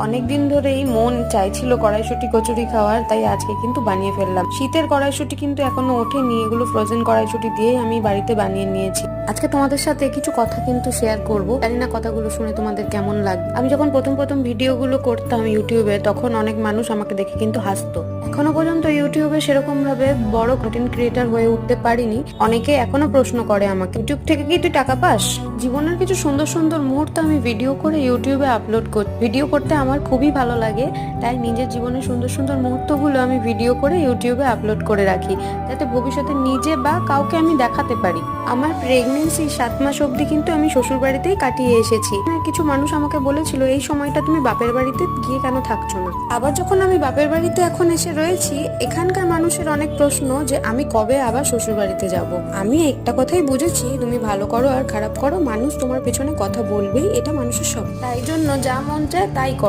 অনেকদিন ধরেই মন চাইছিল কড়াইশুঁটি কচুরি খাওয়ার, তাই আজকে কিন্তু বানিয়ে ফেললাম। শীতের কড়াইশুঁটি কিন্তু এখনো ওঠেনি, এগুলো ফ্রোজেন কড়াইশুঁটি দিয়েই আমি বাড়িতে বানিয়ে নিয়েছি। আজকে তোমাদের সাথে কিছু কথা কিন্তু শেয়ার করব, জানি না কথাগুলো শুনে তোমাদের কেমন লাগবে। আমি যখন প্রথম ভিডিওগুলো করতাম ইউটিউবে, তখন অনেক মানুষ আমাকে দেখে কিন্তু হাসতো। এখনো পর্যন্ত ইউটিউবে সেরকম ভাবে বড় কন্টেন্ট ক্রিয়েটার হয়ে উঠতে পারিনি। অনেকে এখনো প্রশ্ন করে আমাকে, ইউটিউব থেকে কি তুই টাকা পাস? জীবনের কিছু সুন্দর সুন্দর মুহূর্ত আমি ভিডিও করে ইউটিউবে আপলোড করি। ভিডিও করতে আমার খুবই ভালো লাগে, তাই নিজের জীবনের সুন্দর সুন্দর মুহূর্তগুলো আমি ভিডিও করে ইউটিউবে আপলোড করে রাখি, যাতে ভবিষ্যতে নিজে বা কাউকে আমি দেখাতে পারি। আমার প্রেগনেন্সি 7 মাস অবধি কিন্তু আমি শ্বশুর বাড়িতেই কাটিয়ে এসেছি। কিছু মানুষ আমাকে বলেছিল, এই সময়টা তুমি বাপের বাড়িতে গিয়ে কেন থাকছো না? আবার যখন আমি বাপের বাড়িতে এখন এসে রয়েছি, এখানকার মানুষের অনেক প্রশ্ন যে আমি কবে আবার শ্বশুর বাড়িতে যাব। আমি একটা কথাই বুঝেছি, তুমি ভালো করো আর খারাপ করো, মানুষ তোমার পেছনে কথা বলবেই, এটা মানুষের সব। তাই জন্য যা মন চায় তাই করো।